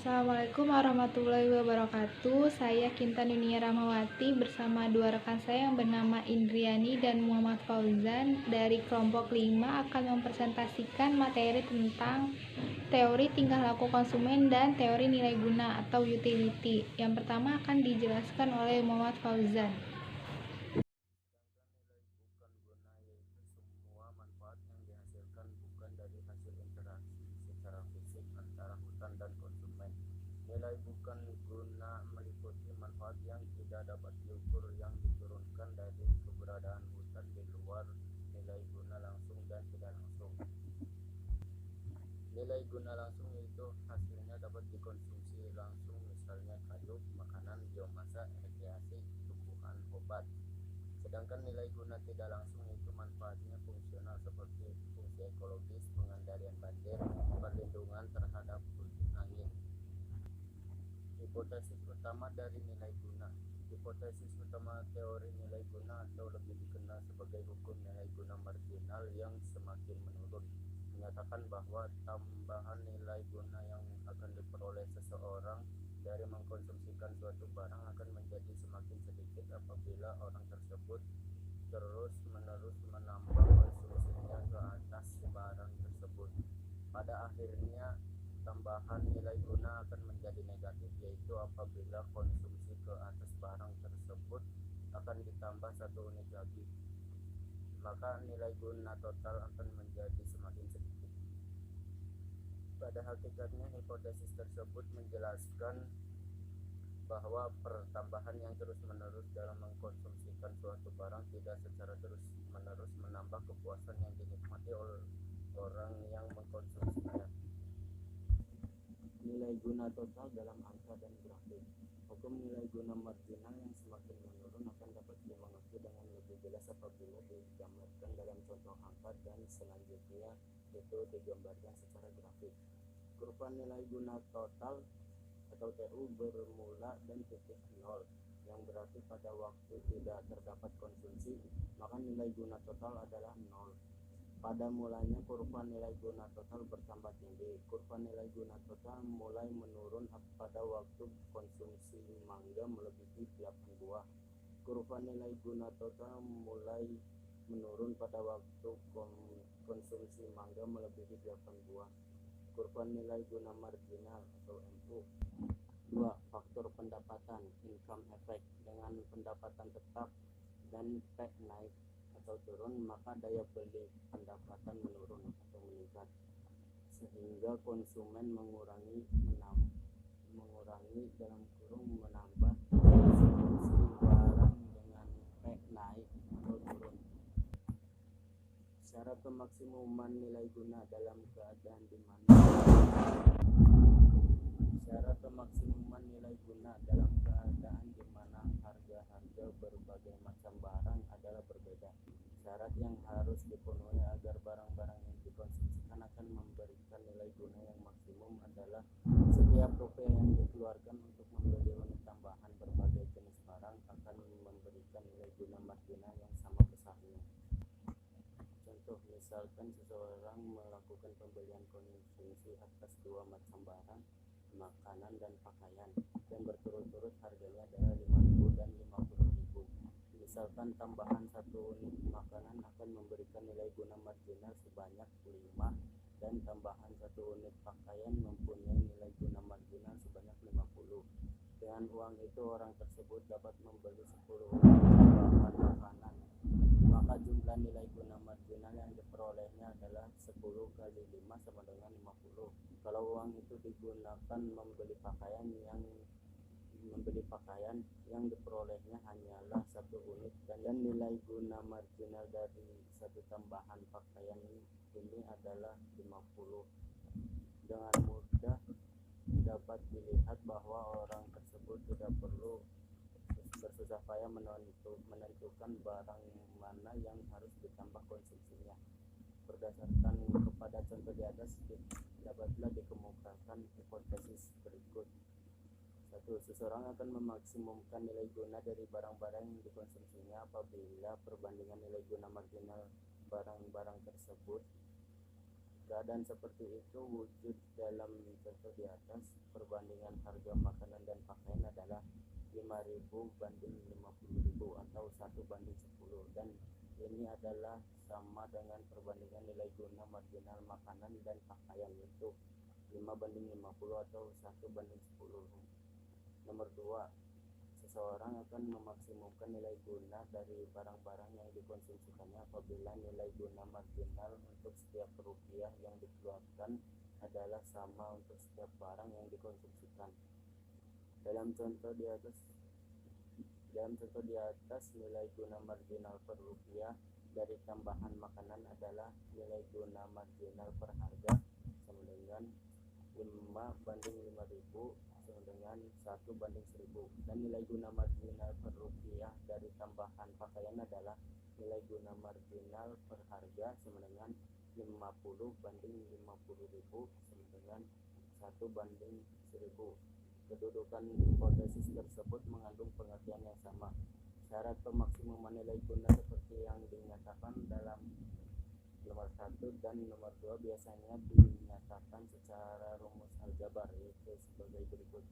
Assalamualaikum warahmatullahi wabarakatuh. Saya Kintan Dunia Rahmawati bersama dua rekan saya yang bernama Indriani dan Muhammad Fauzan dari kelompok 5 akan mempresentasikan materi tentang teori tingkah laku konsumen dan teori nilai guna atau utility. Yang pertama akan dijelaskan oleh Muhammad Fauzan. Nilai bukan guna meliputi manfaat yang tidak dapat diukur yang diturunkan dari keberadaan hutan di luar nilai guna langsung dan tidak langsung. Nilai guna langsung yaitu hasilnya dapat dikonsumsi langsung, misalnya kayu, makanan, biomasa, rekreasi, tumbuhan, obat. Sedangkan nilai guna tidak langsung yaitu manfaatnya fungsional seperti fungsi ekologis, pengendalian banjir, perlindungan terhadap angin. Hipotesis utama dari nilai guna. Hipotesis utama teori nilai guna atau lebih dikenal sebagai hukum nilai guna marginal yang semakin menurun menyatakan bahwa tambahan nilai guna yang akan diperoleh seseorang dari mengkonsumsikan suatu barang akan menjadi semakin sedikit apabila orang tersebut terus-menerus menambah konsumsinya ke atas barang tersebut. Pada akhirnya tambahan nilai guna akan menjadi negatif, yaitu apabila konsumsi ke atas barang tersebut akan ditambah 1 unit lagi, maka nilai guna total akan menjadi semakin sedikit. Pada hakikatnya hipotesis tersebut menjelaskan bahwa pertambahan yang terus-menerus dalam mengkonsumsikan suatu barang tidak secara terus-menerus menambah kepuasan yang dinikmati oleh orang yang mengkonsumsinya. Nilai guna total dalam angka dan grafik. Hukum nilai guna marginal yang semakin menurun akan dapat dimengerti dengan lebih jelas apabila digambarkan dalam contoh angka dan selanjutnya itu digambarkan secara grafik. Kurva nilai guna total atau TU bermula dan titik nol, yang berarti pada waktu tidak terdapat konsumsi, maka nilai guna total adalah nol. Pada mulanya kurva nilai guna total bertambah tinggi. Kurva nilai guna total mulai menurun pada waktu konsumsi mangga melebihi 8 buah. Kurva nilai guna total mulai menurun pada waktu konsumsi mangga melebihi 8 buah. Kurva nilai guna marginal atau MU. 2. Faktor pendapatan income effect. Dengan pendapatan tetap dan P naik atau turun, maka daya beli pendapatan menurun atau meningkat, sehingga konsumen mengurangi menambah konsumsi barang dengan P naik atau turun. Syarat pemaksimuman nilai guna dalam keadaan di mana harga-harga berbagai macam barang adalah berbeda. Syarat yang harus dipenuhi agar barang-barang yang dikonsumsikan akan memberikan nilai guna yang maksimum adalah setiap rupiah yang dikeluarkan untuk membeli unit tambahan berbagai jenis barang akan memberikan nilai guna marginal yang sama besarnya. Contoh, misalkan seseorang melakukan pembelian konsumsi atas 2 macam barang, makanan dan pakaian, dan berturut-turut harganya adalah 5.000 dan 50.000. Misalkan tambahan 1 unit makanan akan memberikan nilai guna marginal sebanyak 5, dan tambahan 1 unit pakaian mempunyai nilai guna marginal sebanyak 50. Dengan uang itu orang tersebut dapat membeli 10 unit bahan makanan, maka jumlah nilai guna marginal yang diperolehnya adalah 10 kali 5 sama dengan 50. Kalau uang itu digunakan membeli pakaian yang diperolehnya hanyalah 1 unit, dan nilai guna marginal dari satu tambahan pakaian ini adalah 50. Dengan mudah dapat dilihat bahwa orang tersebut tidak perlu bersusah payah menentukan barang mana yang harus ditambah konsumsinya. Berdasarkan kepada contoh di atas, dapatlah dikemukakan hipotesis berikut. 1. Seseorang akan memaksimumkan nilai guna dari barang-barang yang dikonsumsinya apabila perbandingan nilai guna marginal barang-barang tersebut Keadaan seperti itu wujud dalam contoh di atas. Perbandingan perbandingan harga makanan dan pakaian adalah 5.000 banding 50.000 atau 1:10, dan ini adalah sama dengan perbandingan nilai guna marginal makanan dan pakaian, yaitu 5:50 atau 1:10. Nomor 2, seseorang akan memaksimumkan nilai guna dari barang-barang yang dikonsumsikannya apabila nilai guna marginal untuk setiap rupiah yang dikeluarkan adalah sama untuk setiap barang yang dikonsumsikan. Dalam contoh di atas, nilai guna marginal per rupiah dari tambahan makanan adalah nilai guna marginal per harga sama dengan 5:5.000 sama dengan 1:1000, dan nilai guna marginal per rupiah dari tambahan pakaian adalah nilai guna marginal per harga sama dengan 50:50.000 sama dengan 1:1000. Kedudukan hipotesis tersebut mengandung pengertian yang sama. Syarat pemaksimuman nilai guna seperti yang dinyatakan dalam nomor 1 dan nomor 2 biasanya dinyatakan secara rumus aljabar, yaitu sebagai berikut.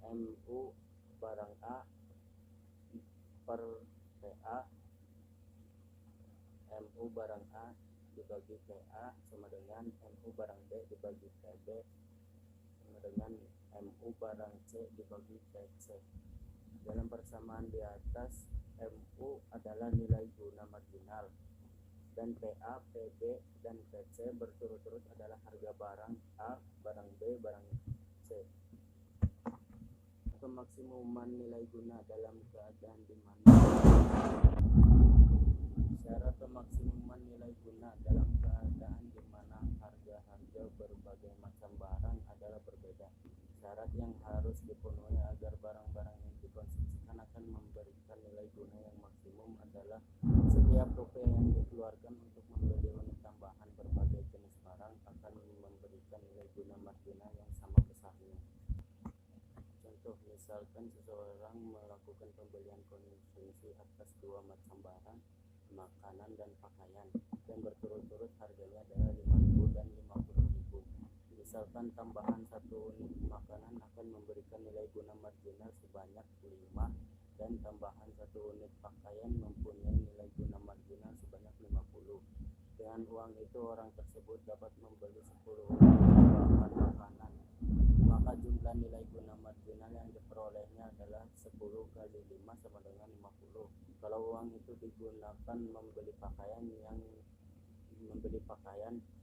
MU barang A per PA, MU barang A dibagi PA sama dengan MU barang B dibagi PB sama dengan MU barang C dibagi PC. Dalam persamaan di atas, MU adalah nilai guna marginal, dan PA, PB, dan PC berturut-turut adalah harga barang A, barang B, barang C. Pemaksimuman nilai guna dalam keadaan di mana syarat pemaksimuman nilai guna dalam keadaan di mana harga-harga berbagai macam barang adalah berbeda. Syarat yang harus dipenuhi agar barang-barang yang dikonsumsikan akan memberikan nilai guna yang maksimum adalah setiap rupiah yang dikeluarkan untuk membeli unit tambahan berbagai jenis barang akan memberikan nilai guna marginal yang sama besarnya. Contoh, misalkan seseorang melakukan pembelian konsumsi atas 2 macam barang, makanan dan pakaian, dan berturut-turut harganya adalah 5.000 dan 50.000. Misalkan tambahan 1 unit makanan akan memberikan nilai guna marginal sebanyak 5, dan tambahan 1 unit pakaian mempunyai nilai guna marginal sebanyak 50. Dengan uang itu orang tersebut dapat membeli 10 unit tambahan makanan, maka jumlah nilai guna marginal yang diperolehnya adalah 10 kali 5 sama dengan 50. Kalau uang itu digunakan membeli pakaian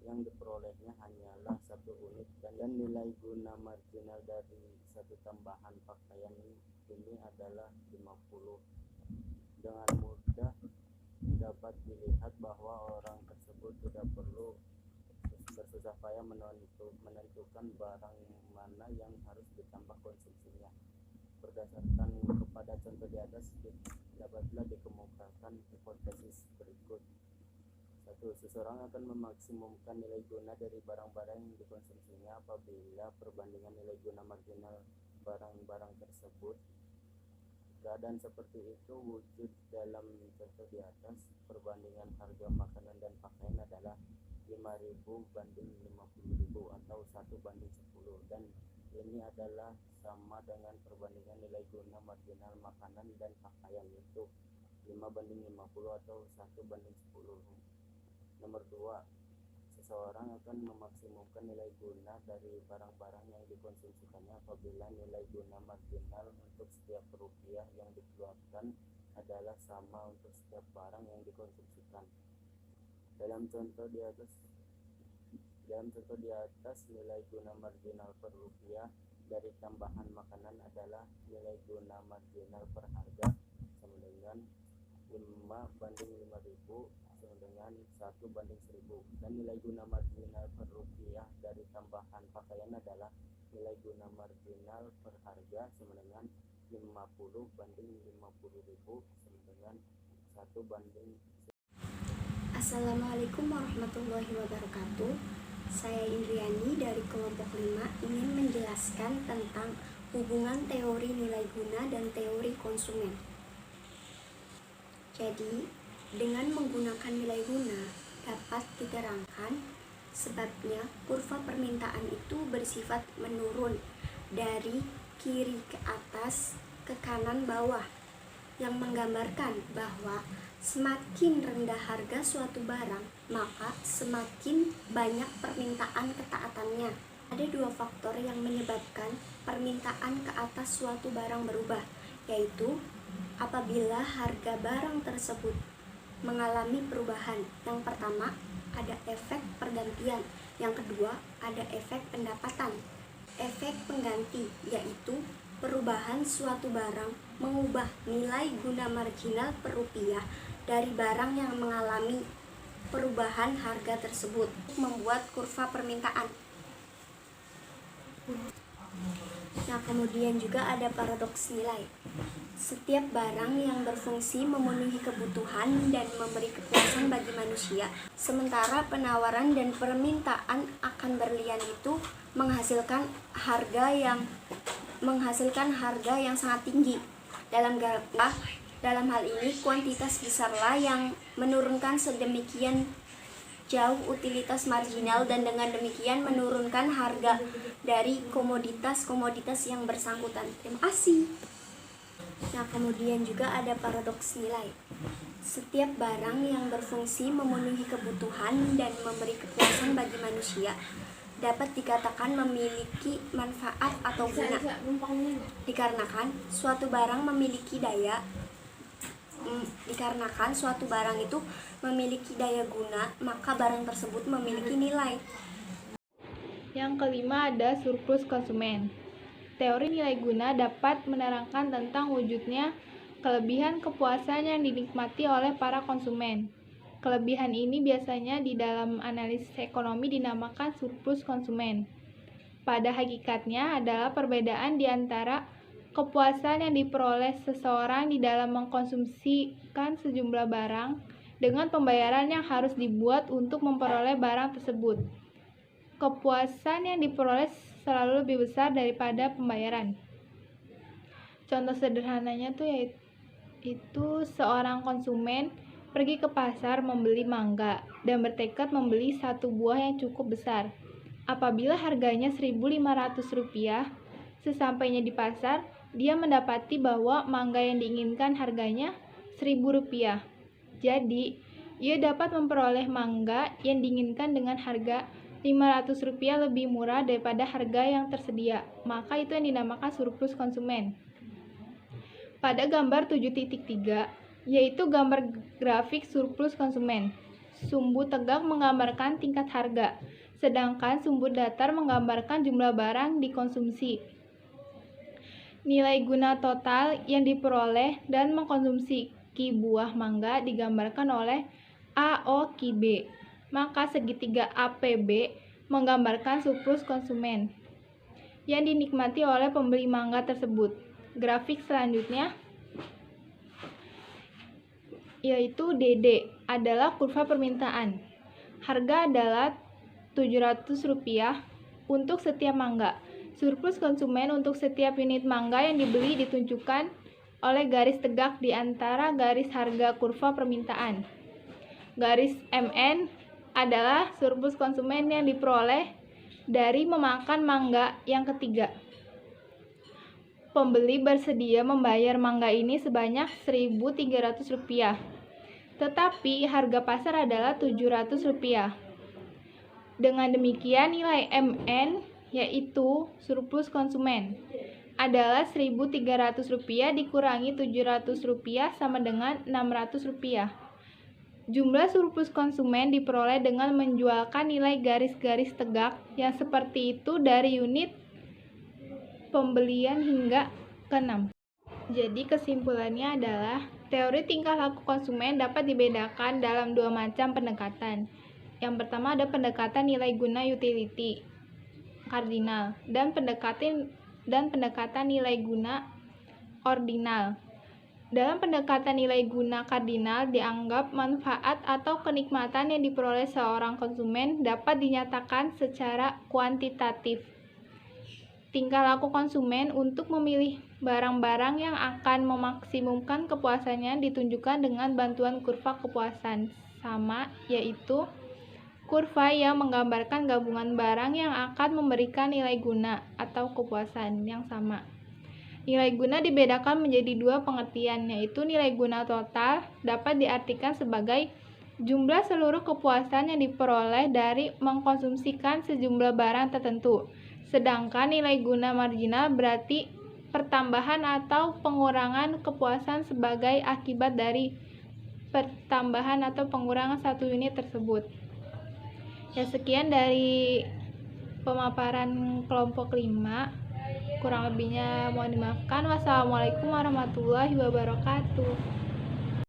yang diperolehnya hanyalah 1 unit, dan nilai guna marginal dari 1 tambahan pakaian ini adalah 50. Dengan mudah dapat dilihat bahwa orang tersebut tidak perlu bersusah payah menentukan barang mana yang harus ditambah konsumsinya. Berdasarkan kepada contoh di atas, dapatlah dikemukakan hipotesis berikut. 1. Seseorang akan memaksimumkan nilai guna dari barang-barang yang dikonsumsinya apabila perbandingan nilai guna marginal barang-barang tersebut. Keadaan seperti itu wujud dalam contoh di atas. Perbandingan harga makanan dan pakaian adalah 5.000 banding 50.000 atau 1:10, dan ini adalah sama dengan perbandingan nilai guna marginal makanan dan pakaian, yaitu 5:50 atau 1:10. Nomor 2, seseorang akan memaksimumkan nilai guna dari barang-barang yang dikonsumsikannya apabila nilai guna marginal untuk setiap rupiah yang dikeluarkan adalah sama untuk setiap barang yang dikonsumsikan. Dalam contoh di atas, nilai guna marginal per rupiah dari tambahan makanan adalah nilai guna marginal per harga sama dengan 5:5.000 sama dengan 1:1000, dan nilai guna marginal per rupiah dari tambahan pakaian adalah nilai guna marginal per harga sama dengan 50:50.000 sama dengan 1:1000. Assalamualaikum warahmatullahi wabarakatuh. Saya Indriani dari kelompok 5 ingin menjelaskan tentang hubungan teori nilai guna dan teori konsumen. Jadi, dengan menggunakan nilai guna dapat diterangkan Sebabnya, kurva permintaan itu bersifat menurun dari kiri ke atas ke kanan bawah, yang menggambarkan bahwa semakin rendah harga suatu barang, maka semakin banyak permintaan ketaatannya. Ada dua faktor yang menyebabkan permintaan ke atas suatu barang berubah, yaitu apabila harga barang tersebut mengalami perubahan. Yang pertama, ada efek pergantian. Yang kedua, ada efek pendapatan. Efek pengganti yaitu perubahan suatu barang mengubah nilai guna marginal per rupiah dari barang yang mengalami perubahan harga tersebut, membuat kurva permintaan. Nah, kemudian juga ada paradoks nilai. Setiap barang yang berfungsi memenuhi kebutuhan dan memberi kepuasan bagi manusia, sementara penawaran dan permintaan akan berlian itu menghasilkan harga yang sangat tinggi. Dalam hal ini, kuantitas besarlah yang menurunkan sedemikian jauh utilitas marginal dan dengan demikian menurunkan harga dari komoditas-komoditas yang bersangkutan. Terima kasih. Nah, kemudian juga ada paradoks nilai. Setiap barang yang berfungsi memenuhi kebutuhan dan memberi kepuasan bagi manusia dapat dikatakan memiliki manfaat atau guna. Dikarenakan suatu barang itu memiliki daya guna, maka barang tersebut memiliki nilai. Yang kelima ada surplus konsumen. Teori nilai guna dapat menerangkan tentang wujudnya kelebihan kepuasan yang dinikmati oleh para konsumen. Kelebihan ini biasanya di dalam analisis ekonomi dinamakan surplus konsumen. Pada hakikatnya adalah perbedaan di antara kepuasan yang diperoleh seseorang di dalam mengkonsumsikan sejumlah barang dengan pembayaran yang harus dibuat untuk memperoleh barang tersebut. Kepuasan yang diperoleh selalu lebih besar daripada pembayaran. Contoh sederhananya yaitu seorang konsumen pergi ke pasar membeli mangga dan bertekad membeli satu buah yang cukup besar. Apabila harganya Rp1.500, sesampainya di pasar, dia mendapati bahwa mangga yang diinginkan harganya Rp1.000. Jadi, ia dapat memperoleh mangga yang diinginkan dengan harga Rp500 lebih murah daripada harga yang tersedia. Maka itu yang dinamakan surplus konsumen. Pada gambar 7.3, yaitu gambar grafik surplus konsumen, sumbu tegak menggambarkan tingkat harga, sedangkan sumbu datar menggambarkan jumlah barang dikonsumsi. Nilai guna total yang diperoleh dan mengkonsumsi ki buah mangga digambarkan oleh AO ki B. Maka segitiga APB menggambarkan surplus konsumen yang dinikmati oleh pembeli mangga tersebut. Grafik selanjutnya yaitu DD adalah kurva permintaan. Harga adalah Rp700 untuk setiap mangga. Surplus konsumen untuk setiap unit mangga yang dibeli ditunjukkan oleh garis tegak di antara garis harga kurva permintaan. Garis MN adalah surplus konsumen yang diperoleh dari memakan mangga yang ketiga. Pembeli bersedia membayar mangga ini sebanyak Rp1.300, tetapi harga pasar adalah Rp700. Dengan demikian, nilai MN, yaitu surplus konsumen, adalah Rp1.300 dikurangi Rp700 sama dengan Rp600. Jumlah surplus konsumen diperoleh dengan menjualkan nilai garis-garis tegak yang seperti itu dari unit pembelian hingga ke-6. Jadi kesimpulannya adalah teori tingkah laku konsumen dapat dibedakan dalam dua macam pendekatan. Yang pertama ada pendekatan nilai guna utility kardinal dan pendekatan nilai guna ordinal. Dalam pendekatan nilai guna kardinal dianggap manfaat atau kenikmatan yang diperoleh seorang konsumen dapat dinyatakan secara kuantitatif. Tingkah laku konsumen untuk memilih barang-barang yang akan memaksimumkan kepuasannya ditunjukkan dengan bantuan kurva kepuasan sama, yaitu kurva yang menggambarkan gabungan barang yang akan memberikan nilai guna atau kepuasan yang sama. Nilai guna dibedakan menjadi dua pengertian, yaitu nilai guna total dapat diartikan sebagai jumlah seluruh kepuasan yang diperoleh dari mengkonsumsikan sejumlah barang tertentu. Sedangkan nilai guna marginal berarti pertambahan atau pengurangan kepuasan sebagai akibat dari pertambahan atau pengurangan satu unit tersebut. Ya, sekian dari pemaparan kelompok 5. Kurang lebihnya mohon dimaafkan. Wassalamualaikum warahmatullahi wabarakatuh.